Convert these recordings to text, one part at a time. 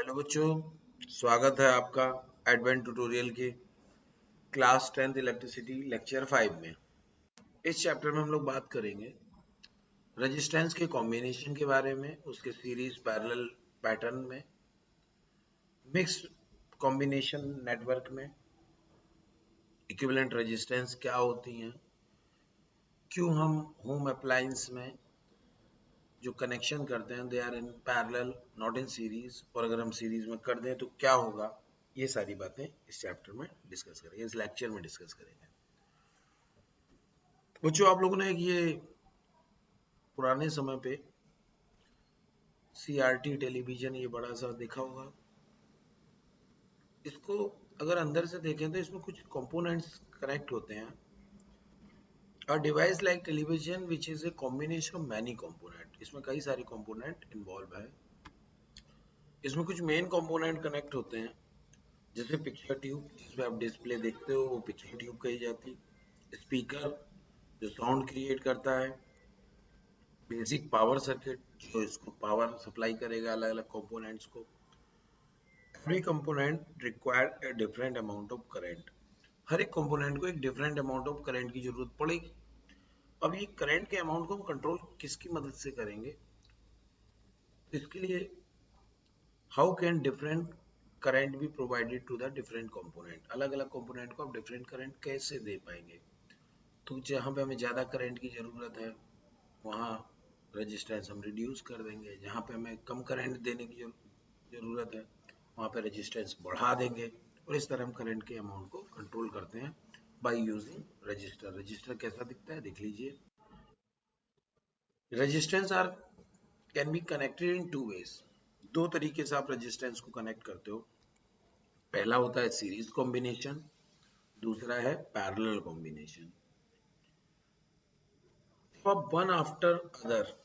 Hello बच्चों, स्वागत है आपका एडवेंट ट्यूटोरियल के क्लास 10th इलेक्ट्रिसिटी लेक्चर 5 में। इस चैप्टर में हम लोग बात करेंगे रेजिस्टेंस के कॉम्बिनेशन के बारे में, उसके सीरीज पैरेलल पैटर्न में, मिक्स्ड कॉम्बिनेशन नेटवर्क में इक्विवेलेंट रेजिस्टेंस क्या होती हैं, क्यों हम होम अप्लायंस में जो कनेक्शन करते हैं they are in parallel not in series, और अगर हम सीरीज में कर दें तो क्या होगा, ये सारी बातें इस चैप्टर में डिस्कस करेंगे, इस लेक्चर में डिस्कस करेंगे। बच्चों, आप लोगों ने ये पुराने समय पे सीआरटी टेलीविजन ये बड़ा सा देखा होगा। इसको अगर अंदर से देखें तो इसमें कुछ कंपोनेंट्स कनेक्ट होते हैं। A device like television which is a combination of many component, इसमें कई सारे कंपोनेंट इन्वॉल्व है। इसमें कुछ मेन कंपोनेंट कनेक्ट होते हैं, जैसे पिक्चर ट्यूब जिसमें आप डिस्प्ले देखते हो वो पिक्चर ट्यूब कही जाती, स्पीकर जो साउंड क्रिएट करता है, बेसिक पावर सर्किट जो इसको पावर सप्लाई करेगा अलग अलग कंपोनेंट्स को। Every component require a different amount of current, हर एक कंपोनेंट को एक डिफरेंट अमाउंट ऑफ करंट की जरूरत पड़ेगी। अब ये करंट के अमाउंट को हम कंट्रोल किसकी मदद से करेंगे, इसके लिए how can different current be provided to the different component, अलग अलग कंपोनेंट को आप डिफरेंट करंट कैसे दे पाएंगे। तो जहाँ पे हमें ज़्यादा करंट की ज़रूरत है वहाँ रेजिस्टेंस हम रिड्यूस कर देंगे, जहाँ पे हमें कम करंट देने की ज़रूरत है वहाँ पे रेजिस्टेंस बढ़ा देंगे, और इस तरह हम करंट के अमाउंट को कंट्रोल करते हैं बाय यूजिंग रजिस्टर। रजिस्टर कैसा दिखता है देख लीजिए। Resistance are can be connected in two ways, दो तरीके से आप रेजिस्टेंस को कनेक्ट करते हो। पहला होता है सीरीज कॉम्बिनेशन, दूसरा है पैरेलल कॉम्बिनेशन। आप वन आफ्टर अदर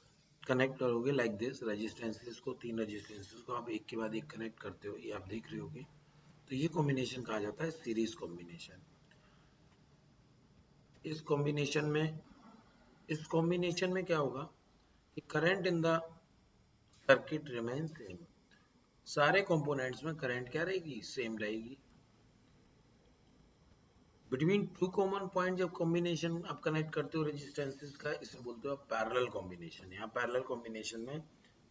कनेक्ट करोगे लाइक दिस, रेजिस्टेंसेस को, तीन रेजिस्टेंसेस को आप एक के बाद एक कनेक्ट करते हो, ये आप देख रहे होगे, तो ये कॉम्बिनेशन कहा जाता है सीरीज कॉम्बिनेशन। इस कॉम्बिनेशन में क्या होगा कि current in the circuit remain same, सारे कंपोनेंट्स में करंट क्या रहेगी, सेम रहेगी। बिटवीन टू कॉमन पॉइंट जब कॉम्बिनेशन आप कनेक्ट करते हो रेजिस्टेंसेस का, इसे बोलते हो पैरेलल कॉम्बिनेशन। यहाँ पैरेलल कॉम्बिनेशन में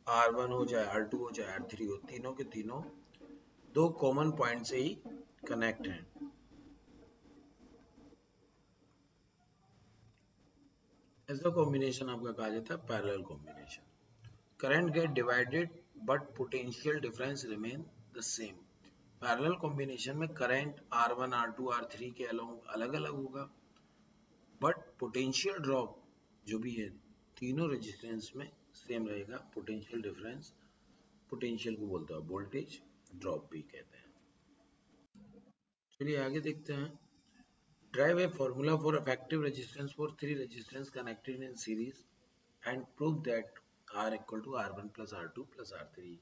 R1 हो चाहे R2 हो चाहे R3 हो, तीनों के तीनों दो कॉमन पॉइंट से ही कनेक्ट हैं। ऐसा कॉम्बिनेशन आपका कहा जाता है parallel combination. Current gate divided but potential difference remain the same. Parallel combination में करंट R1 R2 R3 के अलग अलग होगा, बट पोटेंशियल ड्रॉप जो भी है तीनों रेजिस्टेंस में सेम रहेगा। पोटेंशियल डिफरेंस, पोटेंशियल को बोलते हैं वोल्टेज ड्रॉप भी कहते हैं। चलिए आगे देखते हैं। Derive a formula for effective resistance for three resistance connected in series and prove that R equal to R1 plus R2 plus R3।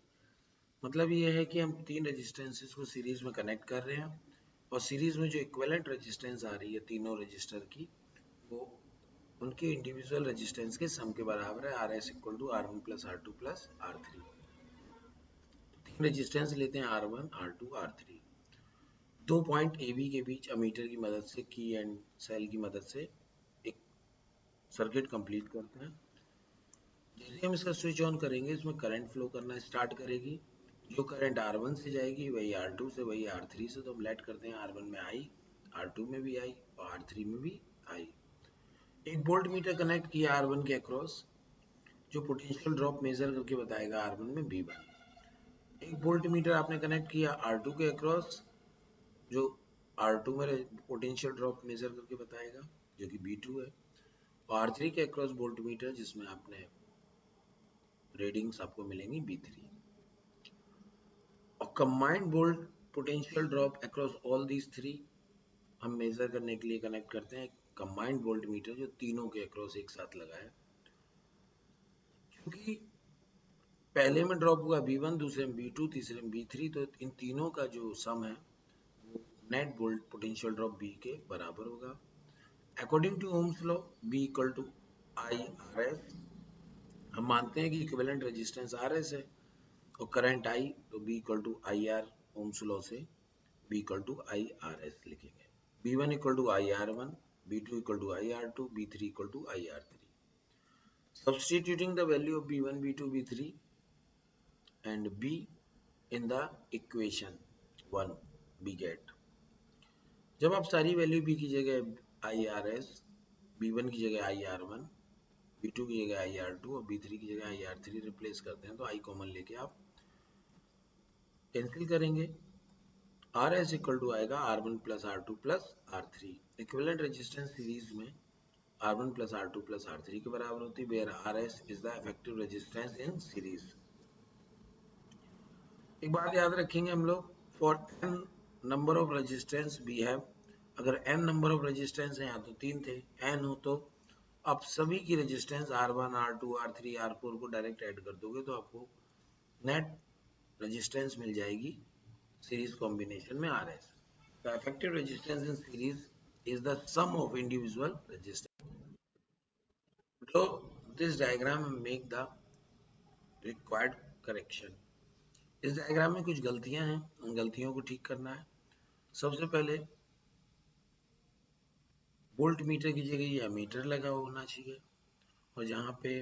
मतलब ये है कि हम तीन रेजिस्टेंसेस को सीरीज में कनेक्ट कर रहे हैं, और सीरीज में जो इक्विवेलेंट रेजिस्टेंस आ रही है तीनों रजिस्टर की, वो उनके इंडिविजुअल रेजिस्टेंस के सम के बराबर है। R S equal to R1 plus R2 plus R3। तीन रेजिस्टेंस लेते हैं R1 R2 R3, दो पॉइंट ए बी के बीच अमीटर की मदद से, की एंड सेल की मदद से एक सर्किट कंप्लीट करते हैं। जैसे हम इसका स्विच ऑन करेंगे इसमें करंट फ्लो करना स्टार्ट करेगी। जो करंट R1 से जाएगी वही R2 से, वही R3 से, तो हम लेट करते हैं R1 में आई, R2 में भी आई और R3 में भी आई। एक वोल्ट मीटर कनेक्ट किया R1 के अक्रॉस, जो पोटेंशियल ड्रॉप मेजर करके बताएगा R1 में V1। एक वोल्ट मीटर आपने कनेक्ट किया R2 के अक्रॉस, जो R2 में पोटेंशियल ड्रॉप मेजर करके बताएगा जो कि V2 है। और R3 के अक्रॉस वोल्ट मीटर जिसमें आपने रीडिंग्स आपको मिलेंगी V3। और combined volt potential drop across all these three हम मेजर करने के लिए कनेक्ट करते हैं कंबाइंड वोल्ट मीटर, जो तीनों के अक्रॉस एक साथ लगा है। क्योंकि पहले में ड्रॉप हुआ V1, दूसरे में V2, तीसरे में V3, तो इन तीनों का जो सम है वो net volt potential drop V के बराबर होगा। According to Ohm's law V equal to I RS, हम मानते हैं कि इक्विवेलेंट रेजिस्टेंस RS है, और करंट आई तो B equal to I R, Ohm's law से B equal to I R S लिखेंगे। B1 equal to I R one, B2 equal to I R two, B3 equal to I R three. Substituting the value of B1, B2, B3 and B in the equation 1 we get, जब आप सारी value B की जगह आई R S, B1 की जगह आई R one, B2 की जगह आई R to और B3 की जगह आई आर थ्री रिप्लेस करते हैं तो आई कॉमन लेके आप कैंसिल करेंगे। आर एस इक्वल टू आएगा r one plus r two plus r three. Equivalent resistance series में r one plus r two plus r three के बराबर होती है, where r s is the effective resistance in series. एक बात याद रखेंगे हम लोग, for n number of resistance we have, अगर n नंबर ऑफ रेजिस्टेंस है, यहाँ तो 3 थे, n हो तो आप सभी की resistance R1, R2, R3, R4 को डायरेक्ट ऐड कर दोगे तो आपको नेट रेजिस्टेंस मिल जाएगी सीरीज कॉम्बिनेशन में RS। The effective resistance in series is the sum of individual resistance. So this diagram make the required correction. इस डायग्राम में कुछ गलतियां हैं, उन गलतियों को ठीक करना है। सबसे पहले वोल्ट मीटर की जगह ये एमीटर लगा होना चाहिए, और जहाँ पे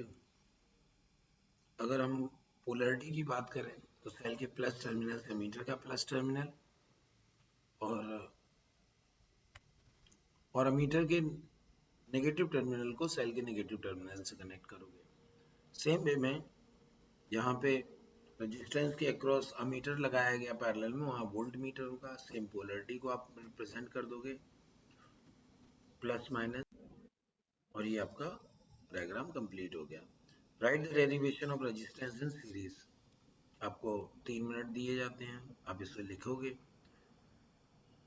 अगर हम पोलैरिटी की बात करें तो सेल के प्लस टर्मिनल से एमीटर का प्लस टर्मिनल, और एमीटर के नेगेटिव टर्मिनल को सेल के नेगेटिव टर्मिनल से कनेक्ट करोगे। सेम वे में यहाँ पे रेजिस्टेंस के अक्रॉस अमीटर लगाया गया पैरेलल में, वहाँ वोल्ट मीटर होगा। सेम पोलैरिटी को आप रिप्रेजेंट कर दोगे प्लस माइनस, और ये आपका डायग्राम कंप्लीट हो गया। Right the derivation of resistance in series. आपको 3 मिनट दिए जाते हैं, आप इसे लिखोगे।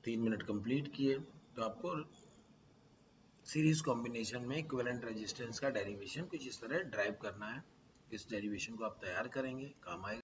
3 मिनट कंप्लीट किए तो आपको सीरीज कॉम्बिनेशन में इक्विवेलेंट रेजिस्टेंस का डेरिवेशन कुछ इस तरह ड्राइव करना है। इस डेरिवेशन को आप तैयार करेंगे, काम आएगा।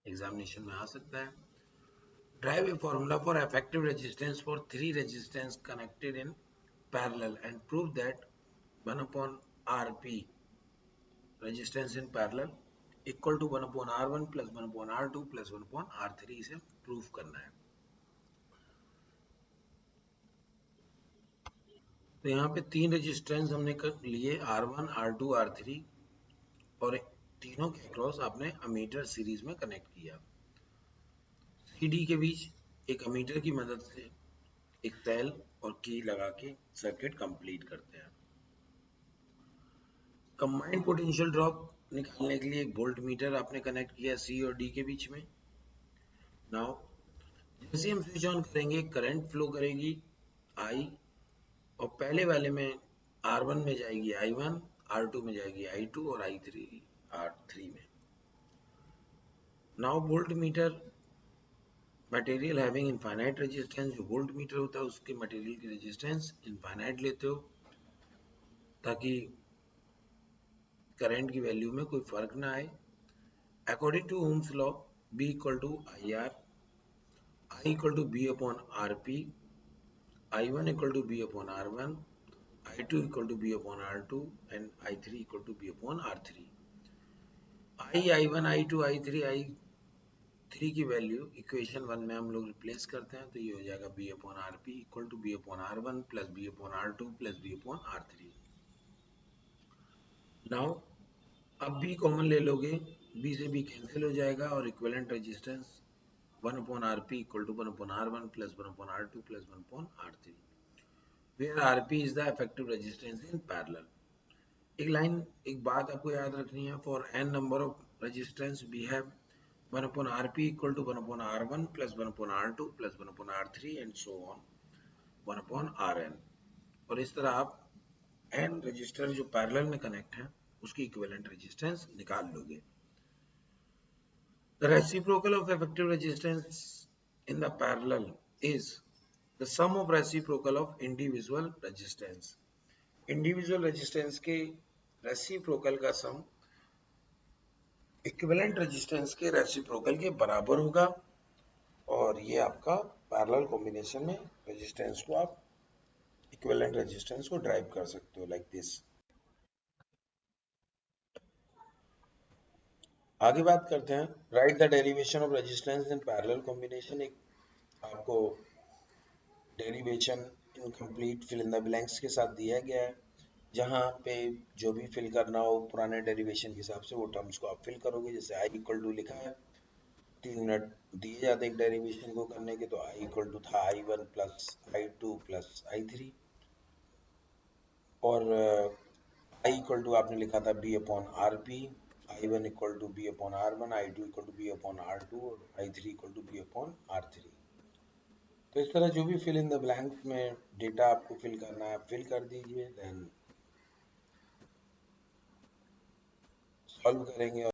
एग्जामिनेशन में आ सकता है। Drive a formula for effective resistance for three resistance connected in parallel and prove that 1 upon Rp resistance in parallel equal to 1 upon R1 plus 1 upon R2 plus 1 upon R3 इसे prove करना है। तो यहाँ पे तीन resistance हमने कर लिए R1, R2, R3 और तीनों के अक्रॉस आपने अमीटर सीरीज में कनेक्ट किया। CD के बीच एक अमीटर की मदद से एक सेल और की लगा के सर्किट कंप्लीट करते हैं। कंबाइंड पोटेंशियल ड्रॉप निकालने के लिए एक वोल्ट मीटर आपने कनेक्ट किया C और D के बीच में। नाउ जैसे हम स्विच ऑन करेंगे करंट फ्लो करेगी I और पहले वाले में R1 में जाएगी I1, R2 में जाएगी I2 और I3 R3 में। Now volt meter material having infinite resistance, जो वोल्ट मीटर होता है उसके मटेरियल की रेजिस्टेंस इनफाइनाइट लेते हो ताकि करंट की वैल्यू में कोई फर्क ना आए। According to Ohm's law B equal to IR, I equal to B upon RP, I1 equal to B upon R1, I2 equal to B upon R2 and I3 equal to B upon R3। I1, I2, I3, I3 की value equation 1 में हम लोग replace करते हैं तो ये हो जाएगा B upon RP equal to B upon R1 plus B upon R2 plus B upon R3। Now अब B कॉमन ले लोगे, B से B कैंसिल हो जाएगा और equivalent resistance 1 upon Rp equal to 1 upon R1 plus 1 upon R2 plus 1 upon R3, where Rp is the effective resistance in parallel. एक बात आपको याद रखनी है, for n number of resistance we have 1 upon Rp equal to 1 upon R1 plus 1 upon R2 plus 1 upon R3 and so on 1 upon Rn। और इस तरह आप n रजिस्टर जो पैरेलल में कनेक्ट है उसकी इक्विवेलेंट रेजिस्टेंस निकाल लोगे। The reciprocal of effective resistance in the parallel is the sum of reciprocal of individual resistance। Individual resistance के रेसिप्रोकल का सम इक्विवेलेंट रेजिस्टेंस के रेसिप्रोकल के बराबर होगा और ये आपका पैरेलल कॉम्बिनेशन में रेजिस्टेंस को आप इक्विवेलेंट रेजिस्टेंस को ड्राइव कर सकते हो लाइक दिस। आगे बात करते हैं write the derivation of resistance in parallel combination. एक आपको derivation incomplete fill in the blanks के साथ दिया गया है, जहाँ पे जो भी फिल करना हो पुराने डेरिवेशन के हिसाब से वो टर्म्स को आप फिल करोगे। जैसे आई इक्वल टू लिखा है, 3 मिनट दिए जाते एक डेरिवेशन को करने के, तो आई इक्वल टू था I1 plus I2 plus I3 और आई इक्वल टू आपने लिखा था B upon RP, I1 equal to B upon R1, I2 equal to B upon R2 और I3 equal to B upon R3। तो इस तरह जो भी फिल इन द ब्लैंक्स में डेटा आपको फिल करना है आप फिल कर दीजिए, देन सॉल्व करेंगे।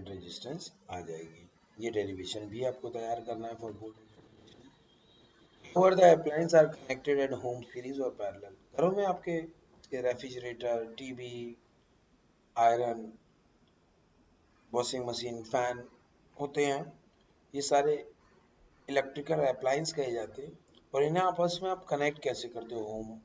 रेजिस्टेंस आ जाएगी। ये डेरिवेशन भी आपको तैयार करना है for both. However, the appliances are connected at home series or parallel. घरों में आपके refrigerator, TV, iron, washing machine, fan होते हैं। ये सारे इलेक्ट्रिकल अप्लायंस कहे जाते हैं और इन्हें आपस में आप कनेक्ट कैसे करते हो home.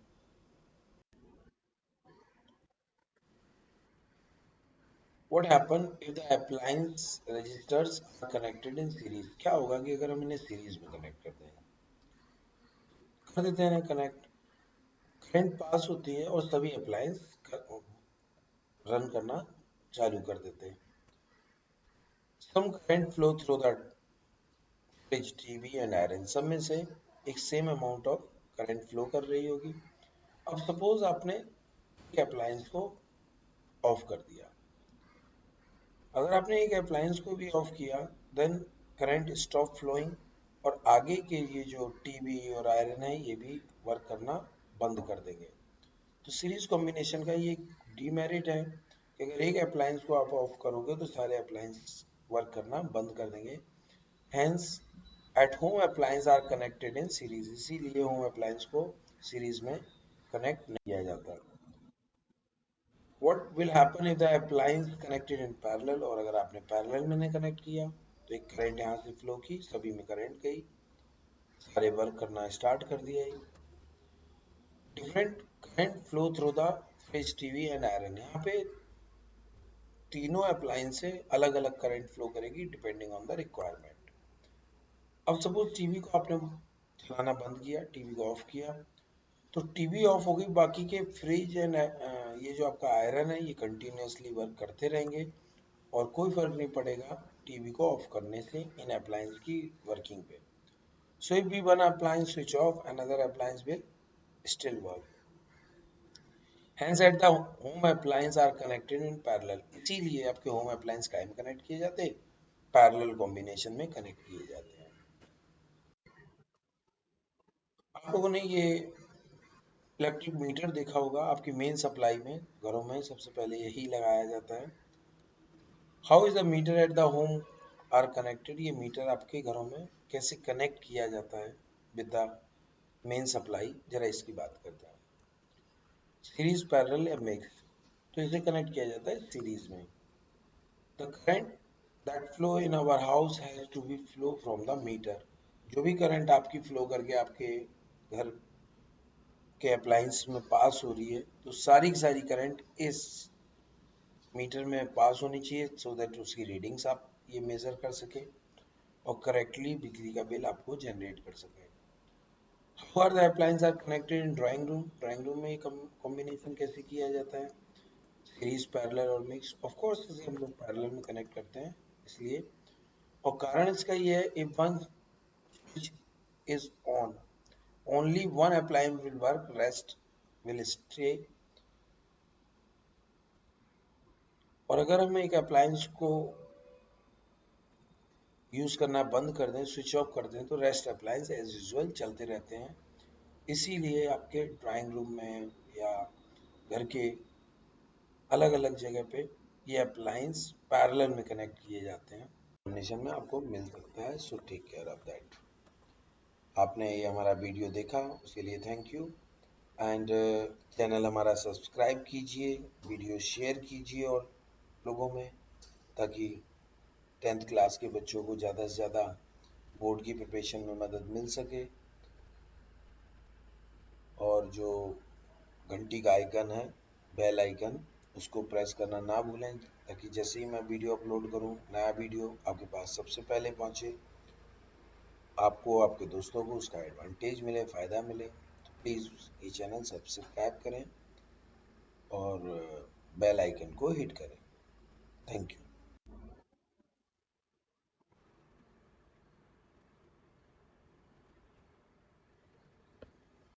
What happen if the appliance registers are connected in series? क्या होगा कि अगर हम इन्हें सीरीज में कनेक्ट करते हैं, कर देते हैं कनेक्ट, करंट पास होती है और सभी अप्लायंस रन करना चालू कर देते हैं। Some current flow through the fridge, TV and iron, सब में से एक same amount of current flow कर रही होगी। अब सपोज आपने अप्लायंस को ऑफ कर दिया। अगर आपने एक अप्लायंस को भी ऑफ किया, देन करंट स्टॉप फ्लोइंग और आगे के ये जो टीवी और आयरन है ये भी वर्क करना बंद कर देंगे। तो सीरीज कॉम्बिनेशन का ये डीमेरिट है कि अगर एक अप्लायंस को आप ऑफ करोगे तो सारे अप्लायंस वर्क करना बंद कर देंगे। Hence at home appliance are connected in series, इसीलिए होम अप्लायंस को सीरीज में कनेक्ट नहीं किया जाता। What will happen if the appliance connected in parallel, और अगर आपने पैरेलल में नहीं कनेक्ट किया तो एक करंट यहाँ से फ्लो की, सभी में करंट गई, सारे वर्क करना स्टार्ट कर दिया। Different current flow through the fridge, TV and iron, यहाँ पे तीनों अप्लायंस से अलग अलग करंट फ्लो करेगी डिपेंडिंग ऑन द रिक्वायरमेंट। अब सपोज टीवी को आपने चलाना बंद किया, टीवी को ऑफ किया, तो टीवी ऑफ हो गई, बाकी के फ्रिज एंड ये जो आपका आयरन है ये कंटिन्यूसली वर्क करते रहेंगे और कोई फर्क नहीं पड़ेगा टीवी को ऑफ करने से इन अप्लायंस की वर्किंग पे। So if we one appliance switch off, another appliance will still work. Hence at the home appliance are connected in parallel, इसीलिए आपके होम अप्लायंस कायम कनेक्ट किए जाते हैं, पैरेलल कॉम्बिनेशन में कनेक्ट किए जाते हैं। आप लोगों ने ये इलेक्ट्रिक मीटर देखा होगा, आपकी मेन सप्लाई में घरों में सबसे पहले यही लगाया जाता है। How is the meter at the home are connected, ये मीटर आपके घरों में कैसे कनेक्ट किया जाता है विद द मेन सप्लाई, जरा इसकी बात करते हैं। सीरीज, पैरेलल या मिक्स, तो इसे कनेक्ट किया जाता है सीरीज में। The current that flow in our house has to be flow from the meter, जो भी करंट आपकी फ्लो करके आपके घर के अप्लायंस में पास हो रही है तो सारी की सारी करंट इस मीटर में पास होनी चाहिए, सो दैट उसकी रीडिंग्स आप ये मेजर कर सके और करेक्टली बिजली का बिल आपको जनरेट कर सके। How are the appliances are connected in drawing room? Drawing room में कॉम्बिनेशन कैसे किया जाता है, सीरीज, पैरेलल और मिक्स? ऑफ कोर्स इसे हम लोग पैरेलल में कनेक्ट करते हैं इसलिए, और कारण इसका ये है, if one switch is on only one appliance will work, rest will stay. और अगर हम एक अप्लायंस को यूज करना बंद कर दें, स्विच ऑफ कर दें, तो रेस्ट अप्लायंस एज यूजुअल चलते रहते हैं। इसीलिए आपके ड्राइंग रूम में या घर के अलग अलग जगह पे ये अप्लायंस पैरेलल में कनेक्ट किए जाते हैं, कॉम्बिनेशन में आपको मिल सकता है। So take care of that. आपने ये हमारा वीडियो देखा उसके लिए थैंक यू, एंड चैनल हमारा सब्सक्राइब कीजिए, वीडियो शेयर कीजिए और लोगों में, ताकि 10th क्लास के बच्चों को ज़्यादा से ज़्यादा बोर्ड की प्रिपरेशन में मदद मिल सके। और जो घंटी का आइकन है, बेल आइकन, उसको प्रेस करना ना भूलें, ताकि जैसे ही मैं वीडियो अपलोड करूं, नया वीडियो आपके पास सबसे पहले पहुंचे, आपको, आपके दोस्तों को उसका एडवांटेज मिले, फ़ायदा मिले। तो प्लीज़ ये चैनल सब्सक्राइब करें और बेल आइकन को हिट करें। Thank you.